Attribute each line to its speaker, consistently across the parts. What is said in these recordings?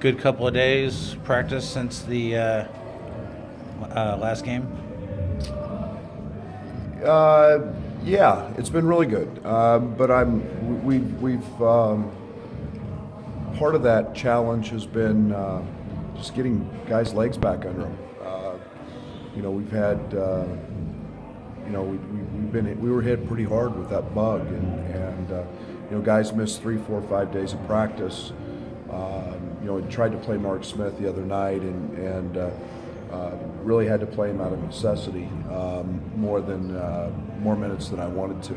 Speaker 1: good couple of days practice since the last game?
Speaker 2: Yeah, it's been really good. But we've part of that challenge has been just getting guys' legs back under them. We've had we were hit pretty hard with that bug, and guys missed 3, 4, 5 days of practice. We tried to play Mark Smith the other night, and really had to play him out of necessity, more minutes than I wanted to,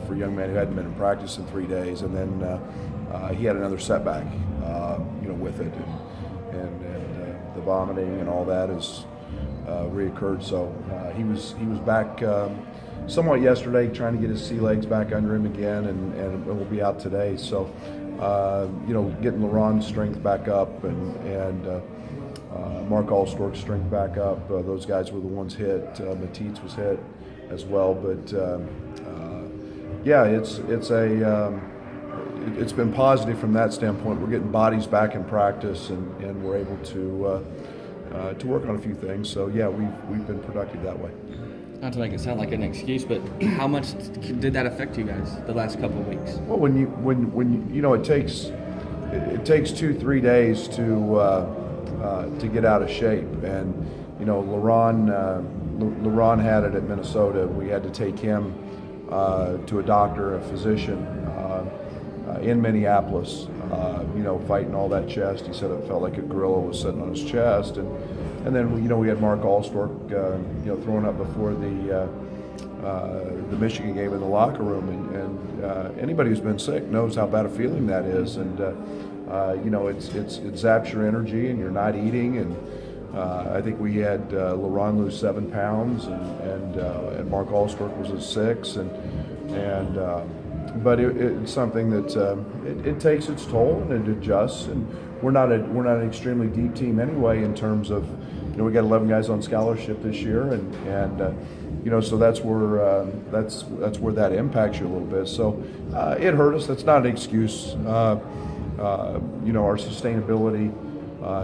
Speaker 2: for a young man who hadn't been in practice in 3 days, and then he had another setback, with it, and the vomiting and all that has reoccurred. So he was back somewhat yesterday, trying to get his sea legs back under him again, and will be out today. So getting LaRon's strength back up and Mark Allstork's strength back up. Those guys were the ones hit. Matisse was hit as well, but it's been positive from that standpoint. We're getting bodies back in practice, and we're able to work on a few things. So yeah, we've been productive that way.
Speaker 3: Not to make it sound like an excuse, but how much did that affect you guys the last couple of weeks?
Speaker 2: Well, when it takes 2-3 days to get out of shape, and LaRon had it at Minnesota. We had to take him to a doctor, a physician in Minneapolis. Fighting all that chest. He said it felt like a gorilla was sitting on his chest, and then we had Mark Allstork throwing up before the Michigan game in the locker room, and anybody who's been sick knows how bad a feeling that is, and it zaps your energy, and you're not eating, and I think we had LaRon lose 7 pounds, and Mark Allstork was at 6, but it's something that it takes its toll, and it adjusts, and we're not an extremely deep team anyway in terms of we got 11 guys on scholarship this year, and so that's where that impacts you a little bit. So it hurt us. That's not an excuse. Our sustainability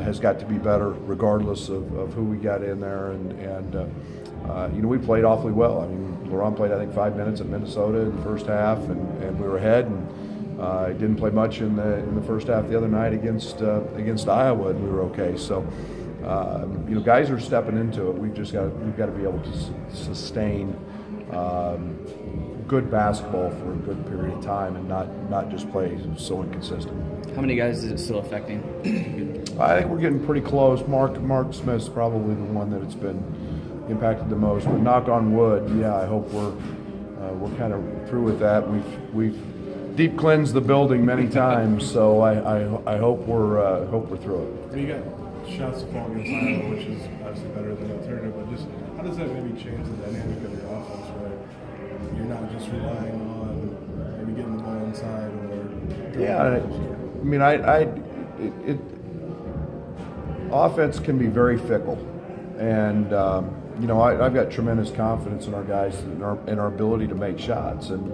Speaker 2: has got to be better regardless of who we got in there, and we played awfully well. I mean, LaRon played, I think, 5 minutes at Minnesota in the first half, and we were ahead, and didn't play much in the first half the other night against Iowa, and we were okay. So guys are stepping into it. We've got to be able to sustain good basketball for a good period of time, and not just play so inconsistent.
Speaker 3: How many guys is it still affecting?
Speaker 2: I think we're getting pretty close. Mark Smith's probably the one that it's been impacted the most. But knock on wood, yeah, I hope we're kind of through with that. We've deep cleansed the building many times, so I hope we're through it.
Speaker 4: You got shots to fall against Iowa, which is obviously better than the alternative. But just how does that maybe change the dynamic of your offense, where you're not just relying on maybe getting the ball inside or?
Speaker 2: Yeah, I mean, offense can be very fickle, and I've got tremendous confidence in our guys and our ability to make shots, and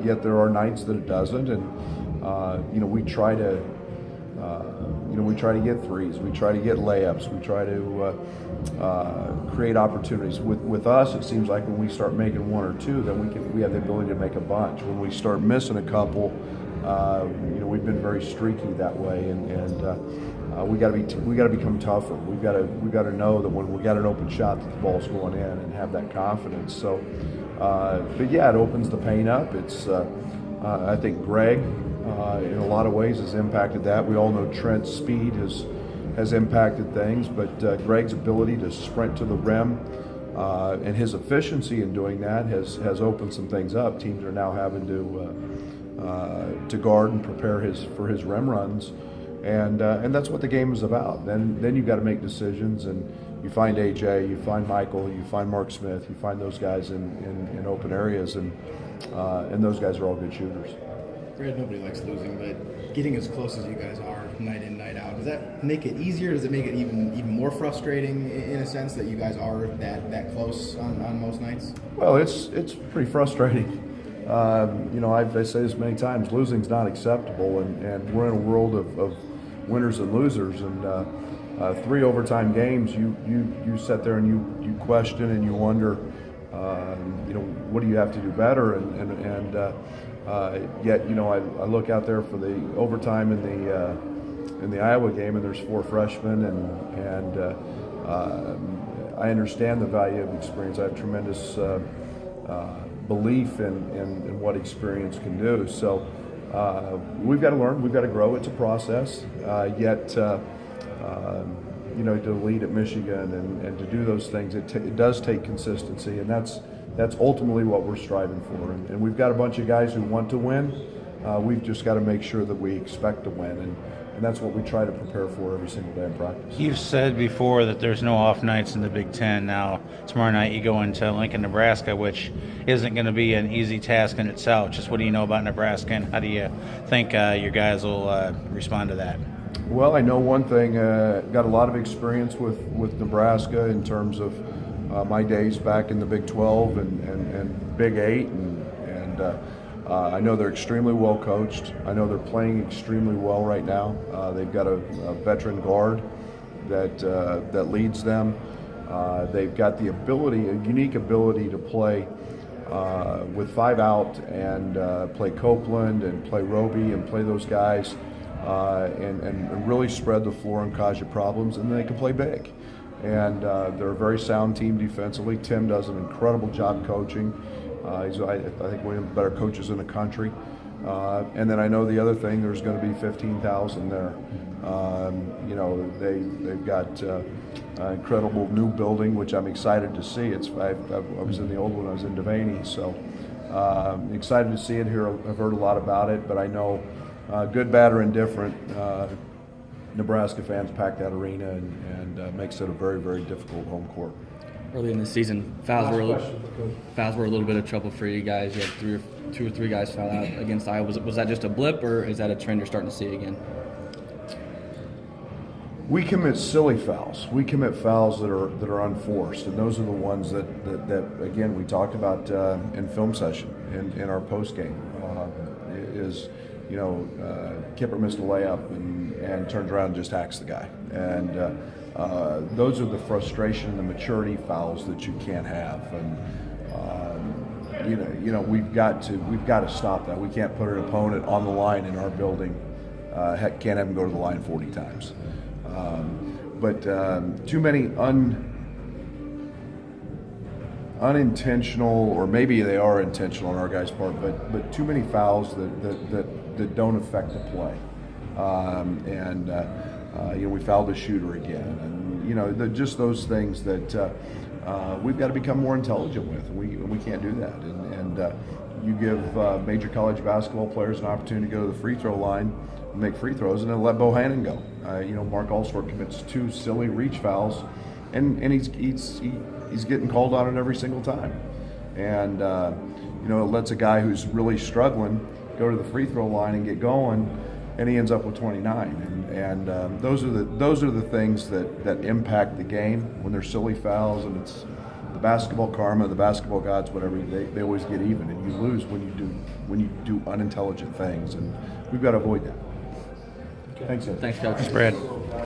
Speaker 2: yet there are nights that it doesn't, and we try to get threes, we try to get layups, we try to create opportunities. With us, it seems like when we start making one or two, then we have the ability to make a bunch. When we start missing a couple, we've been very streaky that way, and we got to become tougher. We've got to know that when we got an open shot, that the ball's going in, and have that confidence. So, but yeah, it opens the paint up. It's I think Greg, in a lot of ways, has impacted that. We all know Trent's speed has impacted things, but Greg's ability to sprint to the rim and his efficiency in doing that has opened some things up. Teams are now having to guard and prepare for his rim runs, and that's what the game is about. Then you've got to make decisions, and you find AJ, you find Michael, you find Mark Smith, you find those guys in open areas, and those guys are all good shooters.
Speaker 5: Brad, nobody likes losing, but getting as close as you guys are night in, night out, does that make it easier? Does it make it even more frustrating in a sense that you guys are that close on most nights?
Speaker 2: Well, it's pretty frustrating. I say this many times, losing's not acceptable, and we're in a world of winners and losers. And 3 overtime games, you sit there and you question and you wonder, what do you have to do better? Yet, I look out there for the overtime in the Iowa game, and there's 4 freshmen, and I understand the value of experience. I have tremendous belief in what experience can do. So we've got to learn, we've got to grow. It's a process. To lead at Michigan and to do those things, it does take consistency, and that's ultimately what we're striving for. And we've got a bunch of guys who want to win. We've just got to make sure that we expect to win, and that's what we try to prepare for every single day in practice.
Speaker 1: You've said before that there's no off nights in the Big Ten. Now, tomorrow night you go into Lincoln, Nebraska, which isn't going to be an easy task in itself. Just what do you know about Nebraska, and how do you think your guys will respond to that?
Speaker 2: Well, I know one thing. Got a lot of experience with Nebraska in terms of my days back in the Big 12 and Big 8, and I know they're extremely well coached. I know they're playing extremely well right now. They've got a veteran guard that leads them. They've got the ability, a unique ability to play with 5 out and play Copeland and play Roby and play those guys. And really spread the floor and cause you problems, and then they can play big. And they're a very sound team defensively. Tim does an incredible job coaching. He's, I think, one of the better coaches in the country. And then I know the other thing, there's going to be 15,000 there. They've got an incredible new building, which I'm excited to see. I was in the old one, I was in Devaney, so excited to see it here. I've heard a lot about it, but I know good, bad, or indifferent, Nebraska fans pack that arena and makes it a very, very difficult home court.
Speaker 3: Early in the season, fouls were a little bit of trouble for you guys. You had 2 or 3 guys foul out against Iowa. Was that just a blip, or is that a trend you're starting to see again?
Speaker 2: We commit silly fouls. We commit fouls that are unforced, and those are the ones that again, we talked about in film session in our post game. Kipper missed a layup and turns around and just hacks the guy. And those are the frustration and the maturity fouls that you can't have. And we've got to stop that. We can't put an opponent on the line in our building. Can't have them go to the line 40 times. But too many unintentional, or maybe they are intentional on our guys' part, but too many fouls that don't affect the play. We fouled the shooter again, and just those things that we've got to become more intelligent with. We can't do that, and you give major college basketball players an opportunity to go to the free throw line and make free throws, and then let Bohannon go. Mark Allsworth commits 2 silly reach fouls, and he's getting called on it every single time. And it lets a guy who's really struggling go to the free throw line and get going, and he ends up with 29. And those are the things that impact the game when they're silly fouls, and it's the basketball karma, the basketball gods, whatever. They always get even, and you lose when you do unintelligent things, and we've got to avoid that. Thanks, Ed.
Speaker 3: Thanks, Coach.
Speaker 1: Spread.